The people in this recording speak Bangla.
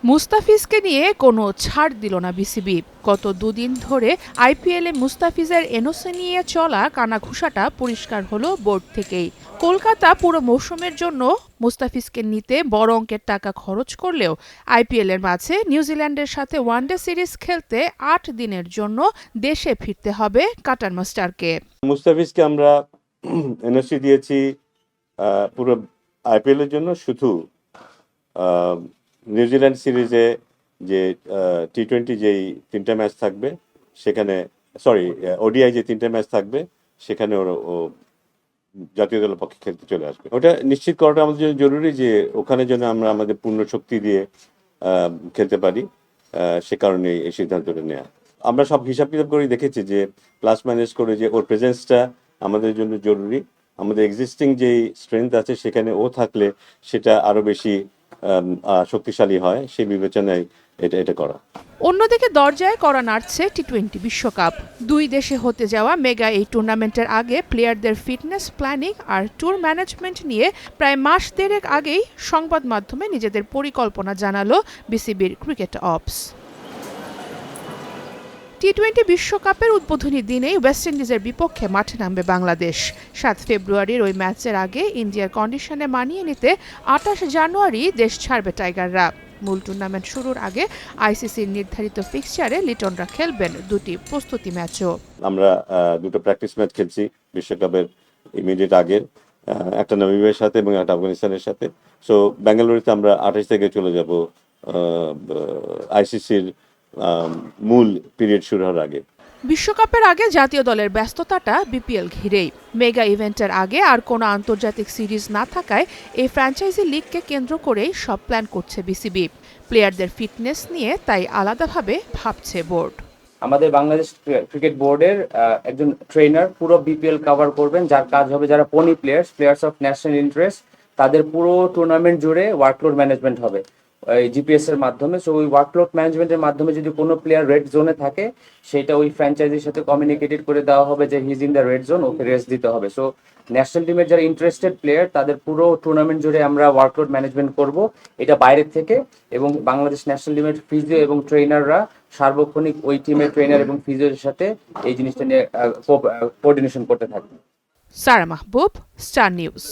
মুস্তাফিজকে নিয়ে কোনো ছাড় দিল না বিসিবি। গত দুদিন ধরে আইপিএলে মুস্তাফিজের এনওসি নিয়ে চলা কানাঘুষাটা পরিষ্কার হলো বোর্ড থেকেই। কলকাতা পুরো মৌসুমের জন্য মুস্তাফিজকে নিতে বড় অঙ্কের টাকা খরচ করলেও আইপিএলের মাঝে নিউজিল্যান্ডের সাথে ওয়ানডে সিরিজ খেলতে ৮ দিনের জন্য দেশে ফিরতে হবে কাটার মাস্টারকে। মুস্তাফিজকে আমরা এনওসি দিয়েছি পুরো আইপিএলের জন্য, শুধু নিউজিল্যান্ড সিরিজে যে টি-20 যেই 3টা ম্যাচ থাকবে সেখানে, ওডিআই যে 3টা ম্যাচ থাকবে সেখানে ও জাতীয় দলের পক্ষে খেলতে চলে আসবে। ওটা নিশ্চিত করাটা আমাদের জন্য জরুরি যে ওখানে যেন আমরা আমাদের পূর্ণ শক্তি দিয়ে খেলতে পারি, সে কারণে এই সিদ্ধান্তটা নেওয়া। আমরা সব হিসাব কিতাব করে দেখেছি যে প্লাস মাইনাস করে যে ওর প্রেজেন্সটা আমাদের জন্য জরুরি। আমাদের এক্সিস্টিং যেই স্ট্রেংথ আছে সেখানে ও থাকলে সেটা আরো বেশি শক্তিশালী হয়, সেই বিবেচনায় এটা করা। অন্যদিকে দরজায় কড়া নাড়ছে টি-20 বিশ্বকাপ। দুই দেশে হতে যাওয়া মেগা এই টুর্নামেন্টের আগে প্লেয়ারদের ফিটনেস প্ল্যানিং আর ট্যুর ম্যানেজমেন্ট নিয়ে প্রায় মাস দেড়েক আগেই সংবাদ মাধ্যমে নিজেদের পরিকল্পনা জানালো বিসিবির ক্রিকেট অপস। টি-20 বিশ্বকাপের উদ্বোধনী দিনেই ওয়েস্ট ইন্ডিজের বিপক্ষে মাঠে নামবে বাংলাদেশ। 7 ফেব্রুয়ারির ওই ম্যাচের আগে ইন্ডিয়ার কন্ডিশনে মানিয়ে নিতে 28 জানুয়ারি দেশ ছাড়বে টাইগাররা। মূল টুর্নামেন্ট শুরুর আগে আইসিসির নির্ধারিত ফিক্সচারে লিটনরা খেলবেন দুটি প্রস্তুতি ম্যাচও। আমরা দুটো প্র্যাকটিস ম্যাচ খেলছি বিশ্বকাপের ইমিডিয়েট আগের, একটা নামিবিয়ার সাথে এবং একটা আফগানিস্তানের সাথে। সো বেঙ্গালুরুতে আমরা 28 থেকে চলে যাব আইসিসির মূল পিরিয়ড শুরু হওয়ার আগে। বিশ্বকাপের আগে জাতীয় দলের ব্যস্ততাটা বিপিএল ঘিরেই। মেগা ইভেন্টের আগে আর কোনো আন্তর্জাতিক সিরিজ না থাকায় এই ফ্র্যাঞ্চাইজি লিগকে কেন্দ্র করেই সব প্ল্যান করছে বিসিবি। প্লেয়ারদের ফিটনেস নিয়ে তাই আলাদাভাবে ভাবছে বোর্ড। আমাদের বাংলাদেশ ক্রিকেট বোর্ডের একজন ট্রেনার পুরো বিপিএল কভার করবেন, যার কাজ হবে যারা পনি প্লেয়ার্স অফ ন্যাশনাল ইন্টারেস্ট, তাদের পুরো টুর্নামেন্ট জুড়ে ওয়ার্কলোড ম্যানেজমেন্ট হবে এই জিপিএস এর মাধ্যমে। সো ওই ওয়ার্কলোড ম্যানেজমেন্টের মাধ্যমে যদি কোনো প্লেয়ার রেড জোনে থাকে সেটা ওই ফ্র্যাঞ্চাইজির সাথে কমিউনিকেটেড করে দেওয়া হবে যে his in the red zone, okay rest দিতে হবে। সো ন্যাশনাল টিমের যারা ইন্টারেস্টেড প্লেয়ার তাদের পুরো টুর্নামেন্ট জুড়ে আমরা ওয়ার্কলোড ম্যানেজমেন্ট করব, এটা বাইরের থেকে। এবং বাংলাদেশ ন্যাশনাল টিমের ফিজিও এবং ট্রেনাররা সার্বক্ষণিক ওই টিমের ট্রেনার এবং ফিজিওর সাথে এই জিনিসটা নিয়ে কোঅর্ডিনেশন করতে থাকবে। সারা মাহবুব, স্টার নিউজ।